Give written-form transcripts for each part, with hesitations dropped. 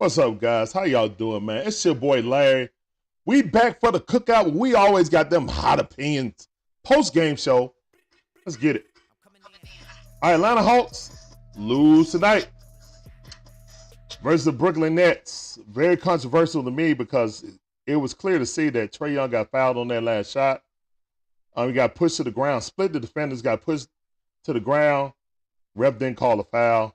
What's up, guys? How y'all doing, man? It's your boy Larry. We back for the cookout. We always got them hot opinions. Post-game show. Let's get it. All right, Atlanta Hawks lose tonight versus the Brooklyn Nets. Very controversial to me because it was clear to see that Trae Young got fouled on that last shot. He got pushed to the ground. Split the defenders, got pushed to the ground. Ref didn't call a foul.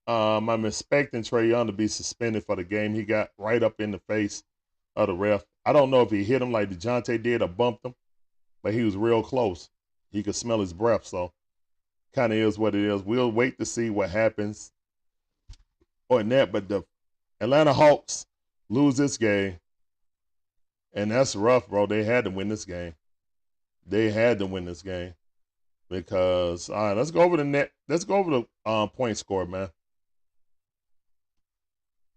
I'm expecting Trae Young to be suspended for the game. He got right up in the face of the ref. I don't know if he hit him like DeJounte did or bumped him, but he was real close. He could smell his breath, so kind of is what it is. We'll wait to see what happens on that, but the Atlanta Hawks lose this game, and that's rough, bro. They had to win this game. They had to win this game because, all right, let's go over the net. Let's go over the point score, man.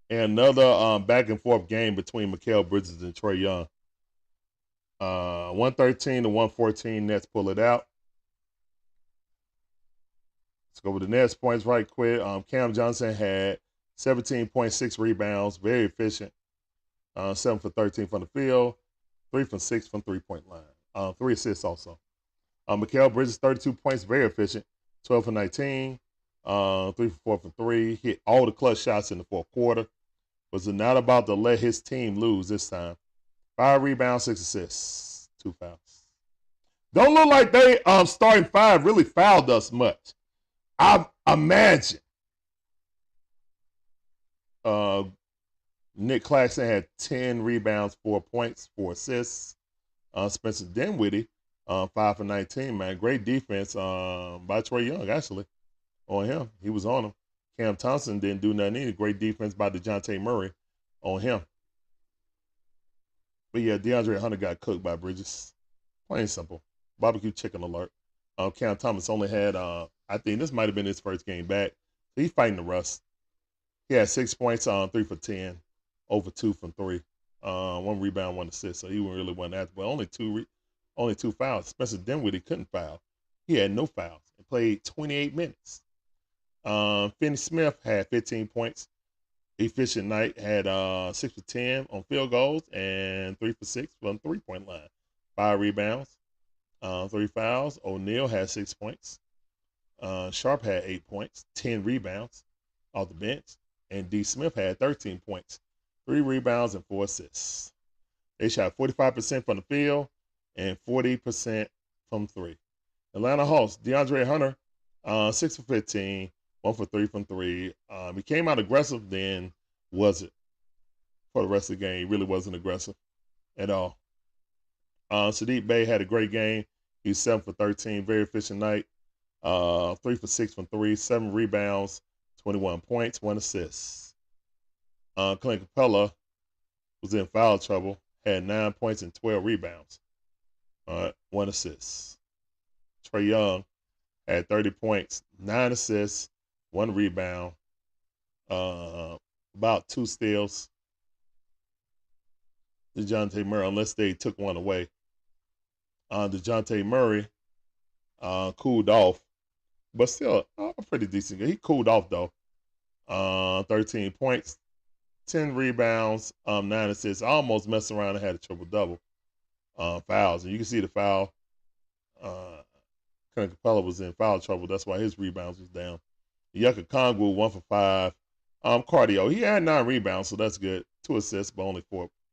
And another back and forth game between Mikal Bridges and Trae Young. 113 to 114, Nets pull it out. Let's go over the Nets points right quick. Cam Johnson had 17.6 rebounds, very efficient. 7 for 13 from the field, 3 from 6 from three-point line. 3 assists also. Mikal Bridges, 32 points, very efficient. 12 for 19, 3 for 4 from 3. Hit all the clutch shots in the fourth quarter. Was not about to let his team lose this time. 5 rebounds, 6 assists, 2 fouls. Don't look like they starting 5 really fouled us much. I imagine Nick Claxton had 10 rebounds, 4 points, 4 assists. Spencer Dinwiddie, 5 for 19, man. Great defense by Trae Young, actually, on him. He was on him. Cam Thompson didn't do nothing either. Great defense by DeJounte Murray on him. But yeah, DeAndre Hunter got cooked by Bridges. Plain and simple. Barbecue chicken alert. Cam Thomas only had, I think this might have been his first game back. So he's fighting the rust. He had 6 points, 3 for 10, over 2 from 3. 1 rebound, 1 assist. So he really wasn't that. But only two fouls. Spencer Dinwiddie couldn't foul. He had no fouls and played 28 minutes. Finney Smith had 15 points. Efficient night, had 6 for 10 on field goals and 3 for 6 from three-point line. 5 rebounds, 3 fouls. O'Neal had 6 points. Sharp had 8 points, 10 rebounds off the bench. And D. Smith had 13 points, 3 rebounds and 4 assists. They shot 45% from the field and 40% from 3. Atlanta Hawks, DeAndre Hunter, 6 for 15. 1 for 3 from 3. He came out aggressive, then wasn't for the rest of the game. He really wasn't aggressive at all. Sadiq Bey had a great game. He was 7 for 13, very efficient night. 3 for 6 from 3, 7 rebounds, 21 points, 1 assist. Clint Capella was in foul trouble, had 9 points and 12 rebounds. 1 assist. Trae Young had 30 points, 9 assists, 1 rebound, about 2 steals. DeJounte Murray, unless they took one away. DeJounte Murray cooled off, but still a pretty decent game. He cooled off, though. 13 points, 10 rebounds, 9 assists. I almost messed around and had a triple-double. Fouls, and you can see the foul. Clint Capella was in foul trouble. That's why his rebounds was down. Yucca Kongwu, 1 for 5. Cardio, he had 9 rebounds, so that's good. 2 assists, but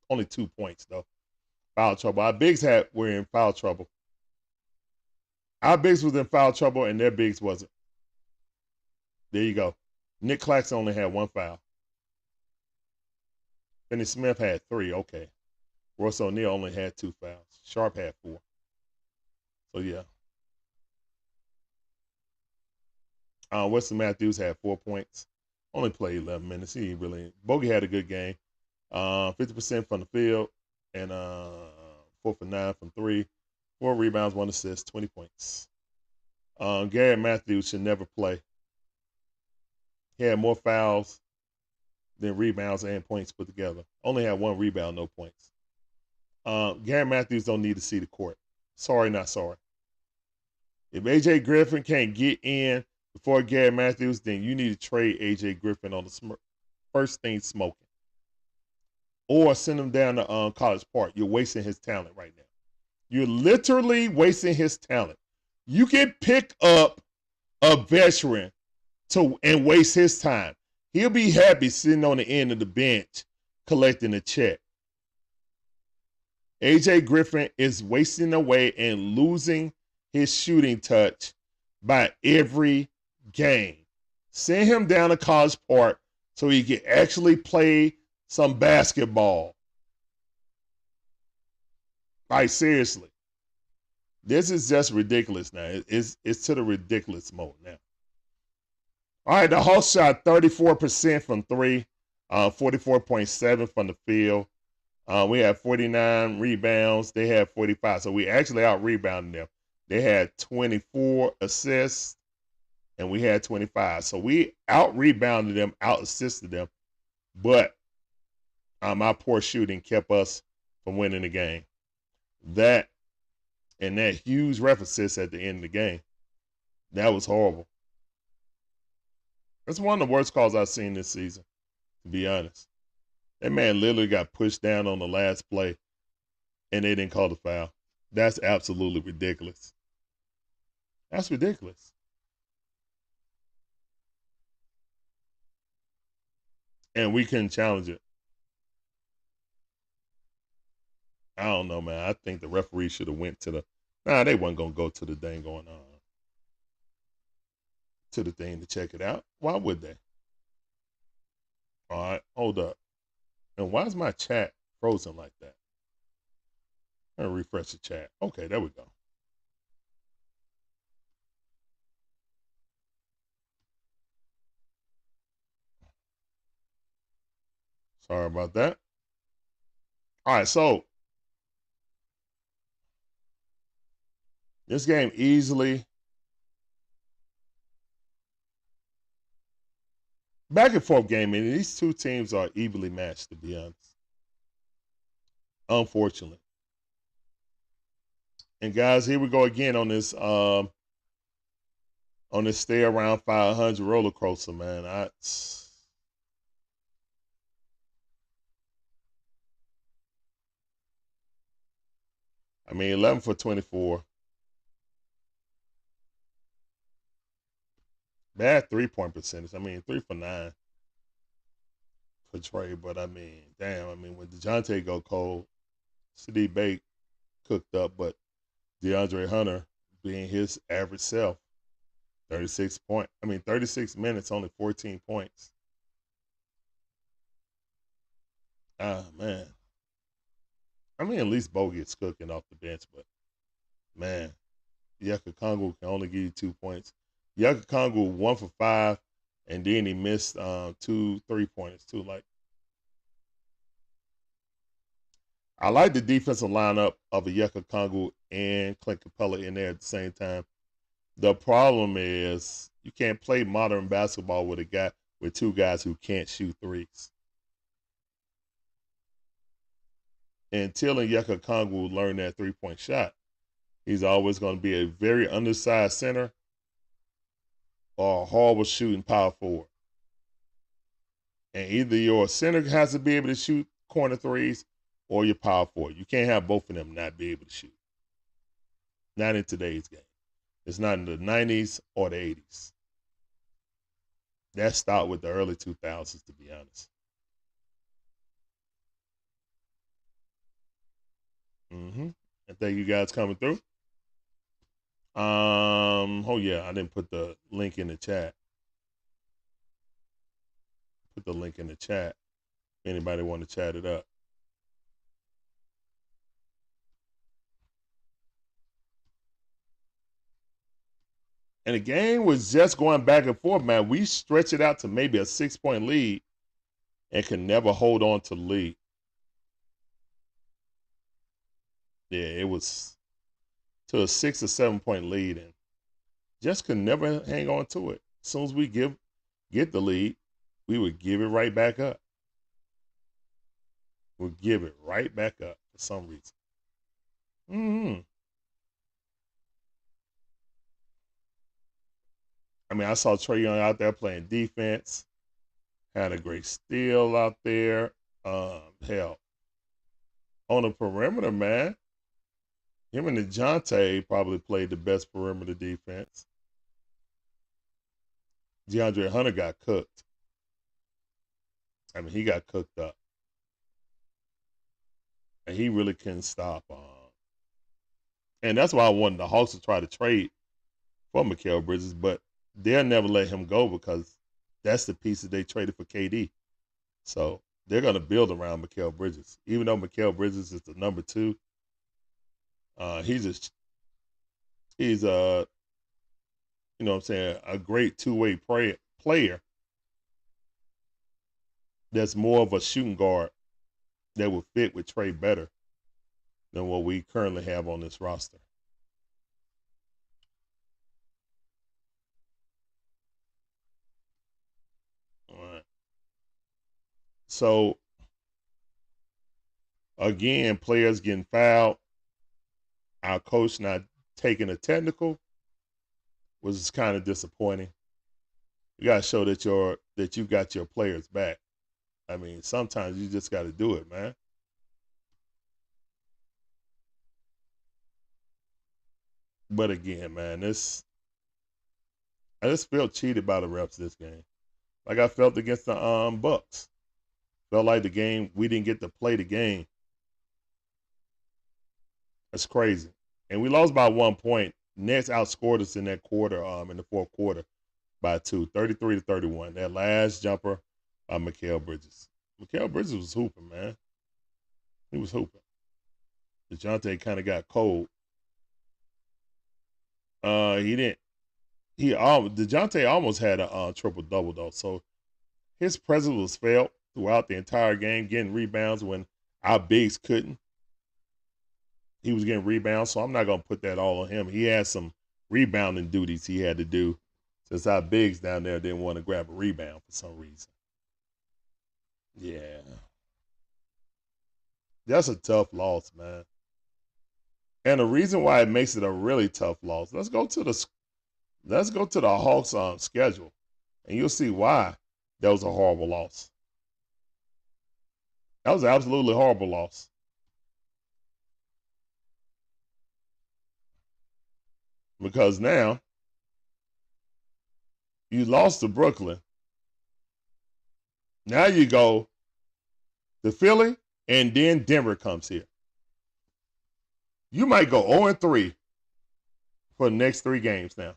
only 2 points, though. Foul trouble. Our bigs were in foul trouble. Our bigs was in foul trouble, and their bigs wasn't. There you go. Nick Claxton only had 1 foul. Finney Smith had 3. Okay. Royce O'Neal only had 2 fouls. Sharp had 4. So, yeah. Wesley Matthews had 4 points. Only played 11 minutes. He really. Bogey had a good game. 50% from the field and 4 for 9 from 3. 4 rebounds, 1 assist, 20 points. Garrett Matthews should never play. He had more fouls than rebounds and points put together. Only had 1 rebound, no points. Garrett Matthews don't need to see the court. Sorry, not sorry. If A.J. Griffin can't get in before Garrett Matthews, then you need to trade A.J. Griffin on the first thing smoking. Or send him down to College Park. You're wasting his talent right now. You're literally wasting his talent. You can pick up a veteran and waste his time. He'll be happy sitting on the end of the bench collecting a check. AJ Griffin is wasting away and losing his shooting touch by every game. Send him down to College Park so he can actually play some basketball. Like, seriously. This is just ridiculous now. It's to the ridiculous mode now. All right, the Hawks shot 34% from three, 44.7 from the field. We had 49 rebounds. They had 45. So we actually out-rebounded them. They had 24 assists, and we had 25. So we out-rebounded them, out-assisted them. But our poor shooting kept us from winning the game. That and that huge ref assist at the end of the game, that was horrible. That's one of the worst calls I've seen this season, to be honest. That man literally got pushed down on the last play, and they didn't call the foul. That's absolutely ridiculous. That's ridiculous. And we couldn't challenge it. I don't know, man. I think the referee should have went to the. Nah, they wasn't gonna go to the thing going on. To the thing to check it out. Why would they? All right, hold up. And why is my chat frozen like that? I'm gonna refresh the chat. Okay, there we go. Sorry about that. All right, so this game easily back and forth game, and these two teams are evenly matched, to be honest. Unfortunately. And guys, here we go again on this stay around 500 roller coaster, man. I mean, 11 for 24. Bad 3-point percentage. I mean, 3 for 9 for Trey. But I mean, damn. I mean, when DeJounte go cold, Sadiq Bey cooked up, but DeAndre Hunter being his average self, 36 minutes, only 14 points. Ah, man. I mean, at least Bo gets cooking off the bench, but man, Yucca Congo can only give you 2 points. Yucca Congo 1 for 5, and then he missed 2 3-pointers too. Like, I like the defensive lineup of a Yucca Congo and Clint Capella in there at the same time. The problem is you can't play modern basketball with two guys who can't shoot threes. Until Yucca Congo learn that 3-point shot, he's always going to be a very undersized center or a horrible shooting power forward. And either your center has to be able to shoot corner threes or your power forward. You can't have both of them not be able to shoot. Not in today's game. It's not in the 90s or the 80s. That stopped with the early 2000s, to be honest. And thank you guys coming through. Oh yeah, I didn't put the link in the chat. Put the link in the chat. Anybody want to chat it up? And the game was just going back and forth, man. We stretched it out to maybe a 6-point lead and could never hold on to the lead. Yeah, it was to a 6 or 7-point lead and just could never hang on to it. As soon as we get the lead, we would give it right back up. We'll give it right back up for some reason. I mean, I saw Trae Young out there playing defense, Had a great steal out there. Hell, on the perimeter, man, him and DeJounte probably played the best perimeter defense. DeAndre Hunter got cooked. I mean, he got cooked up. And he really couldn't stop. And that's why I wanted the Hawks to try to trade for Mikal Bridges, but they'll never let him go because that's the piece that they traded for KD. So they're going to build around Mikal Bridges. Even though Mikal Bridges is the number 2, he's a you know what I'm saying, a great two-way player that's more of a shooting guard that would fit with Trey better than what we currently have on this roster. All right. So, again, players getting fouled. Our coach not taking a technical was kind of disappointing. You got to show that you got your players back. I mean, sometimes you just got to do it, man. But again, man, I just felt cheated by the refs this game. Like I felt against the Bucks. Felt like the game, we didn't get to play the game. That's crazy. And we lost by 1 point. Nets outscored us in that quarter, in the fourth quarter by 2, 33-31. That last jumper by Mikal Bridges. Mikal Bridges was hooping, man. He was hooping. DeJounte kind of got cold. DeJounte almost had a triple-double, though. So his presence was felt throughout the entire game, getting rebounds when our bigs couldn't. He was getting rebounds, so I'm not going to put that all on him. He had some rebounding duties he had to do since our bigs down there didn't want to grab a rebound for some reason. Yeah. That's a tough loss, man. And the reason why it makes it a really tough loss, let's go to the Hawks schedule, and you'll see why that was a horrible loss. That was an absolutely horrible loss. Because now you lost to Brooklyn. Now you go to Philly, and then Denver comes here. You might go 0-3 for the next 3 games now.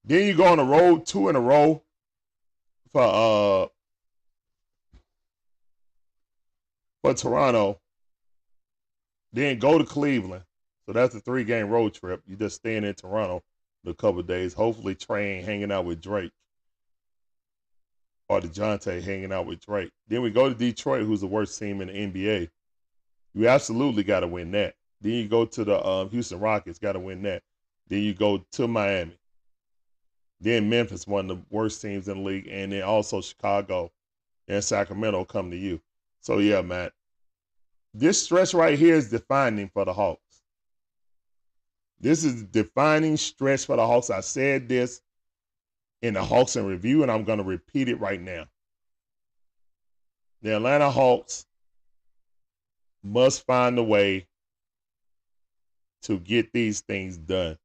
Then you go on the road 2 in a row for Toronto. Then go to Cleveland. So that's a 3-game road trip. You just staying in Toronto for a couple of days. Hopefully Trey ain't hanging out with Drake. Or DeJounte hanging out with Drake. Then we go to Detroit, who's the worst team in the NBA. You absolutely got to win that. Then you go to the Houston Rockets, got to win that. Then you go to Miami. Then Memphis, one of the worst teams in the league. And then also Chicago and Sacramento come to you. So, yeah, Matt. This stretch right here is defining for the Hawks. This is a defining stretch for the Hawks. I said this in the Hawks in Review, and I'm going to repeat it right now. The Atlanta Hawks must find a way to get these things done,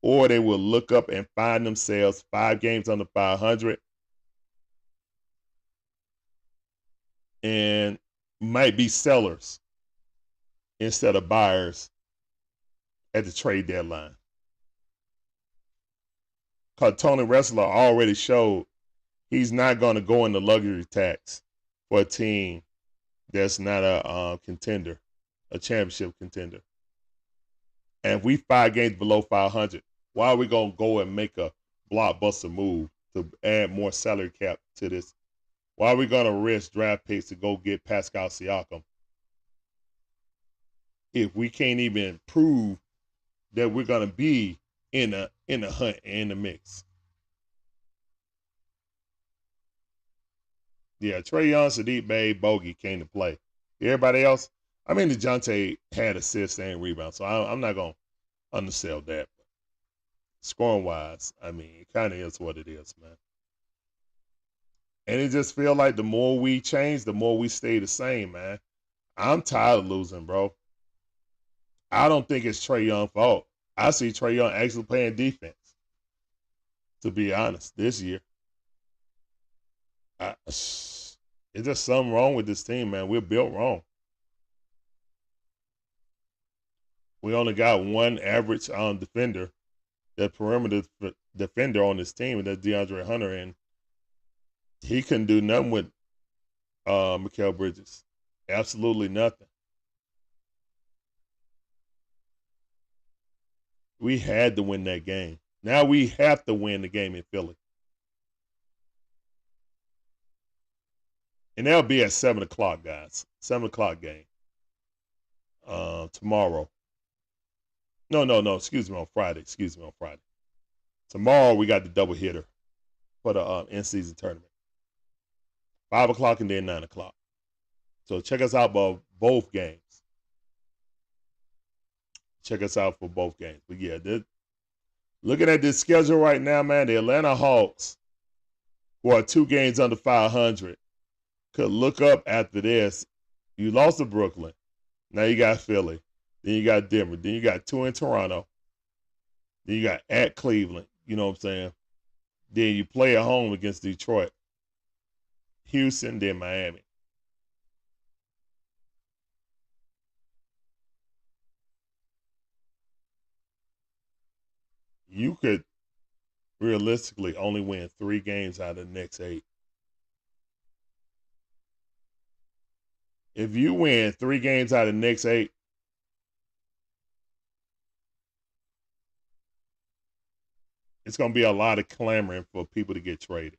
or they will look up and find themselves 5 games under 500 and might be sellers instead of buyers at the trade deadline. Because Tony Wrestler already showed he's not going to go into luxury tax for a team that's not a contender, a championship contender. And if we 5 games below 500, why are we going to go and make a blockbuster move to add more salary cap to this? Why are we going to risk draft picks to go get Pascal Siakam if we can't even prove that we're going to be in the hunt and in the mix? Yeah, Trae Young, Sadiq Bey, Bogey came to play. Everybody else, I mean, DeJounte had assists and rebounds, so I'm not going to undersell that. scoring wise. I mean, it kind of is what it is, man. And it just feel like the more we change, the more we stay the same, man. I'm tired of losing, bro. I don't think it's Trae Young's fault. I see Trae Young actually playing defense, to be honest, this year. It's just something wrong with this team, man. We're built wrong. We only got one average defender, that perimeter defender on this team, and that's DeAndre Hunter, and he couldn't do nothing with Mikal Bridges. Absolutely nothing. We had to win that game. Now we have to win the game in Philly. And that'll be at 7 o'clock, guys. 7 o'clock game. Tomorrow. No. Excuse me, on Friday. Tomorrow we got the double hitter for the in-season tournament. 5 o'clock and then 9 o'clock. So check us out for both games. Check us out for both games. But yeah, looking at this schedule right now, man, the Atlanta Hawks, who are 2 games under 500, could look up after this. You lost to Brooklyn. Now you got Philly. Then you got Denver. Then you got 2 in Toronto. Then you got at Cleveland. You know what I'm saying? Then you play at home against Detroit, Houston, then Miami. You could realistically only win 3 games out of the next 8. If you win 3 games out of the next 8, it's going to be a lot of clamoring for people to get traded.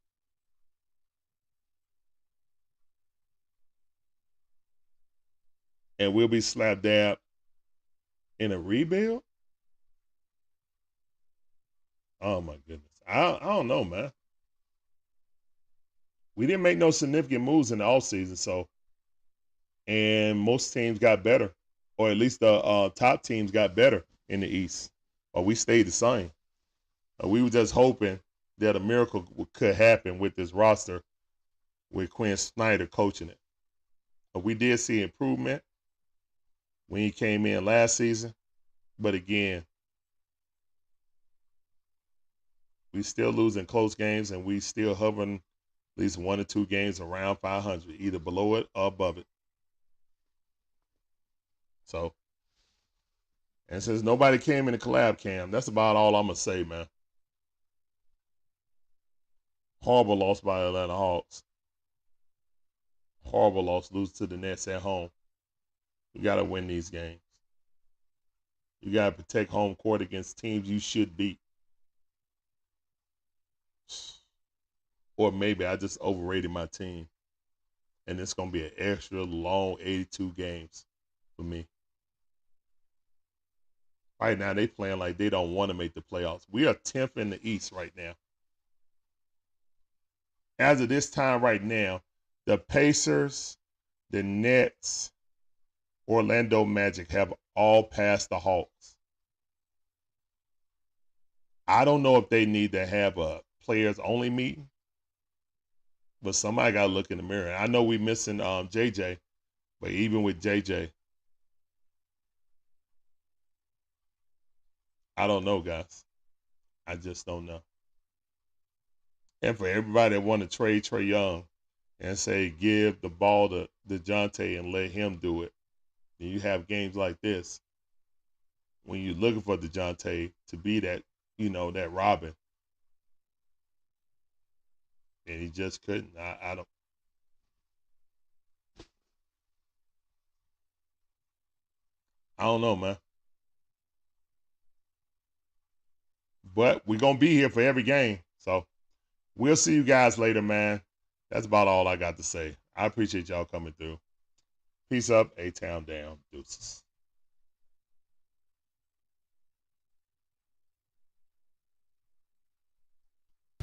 And we'll be slap dab in a rebuild? Oh, my goodness. I don't know, man. We didn't make no significant moves in the offseason, so, and most teams got better, or at least the top teams got better in the East, or we stayed the same. We were just hoping that a miracle could happen with this roster with Quinn Snyder coaching it. But we did see improvement when he came in last season. But again, we still losing close games, and we still hovering at least 1 or 2 games around 500, either below it or above it. So, and since nobody came in the collab cam, that's about all I'm going to say, man. Horrible loss by Atlanta Hawks. Horrible loss, lose to the Nets at home. You got to win these games. You got to protect home court against teams you should beat. Or maybe I just overrated my team, and it's going to be an extra long 82 games for me. Right now, they playing like they don't want to make the playoffs. We are 10th in the East right now. As of this time right now, the Pacers, the Nets, Orlando Magic have all passed the Hawks. I don't know if they need to have a players-only meeting, but somebody got to look in the mirror. I know we missing JJ, but even with JJ, I don't know, guys. I just don't know. And for everybody that want to trade Trae Young and say give the ball to DeJounte and let him do it, then you have games like this when you're looking for DeJounte to be that, that Robin. And he just couldn't. I don't know, man. But we're going to be here for every game. So we'll see you guys later, man. That's about all I got to say. I appreciate y'all coming through. Peace up, A-Town down. Deuces.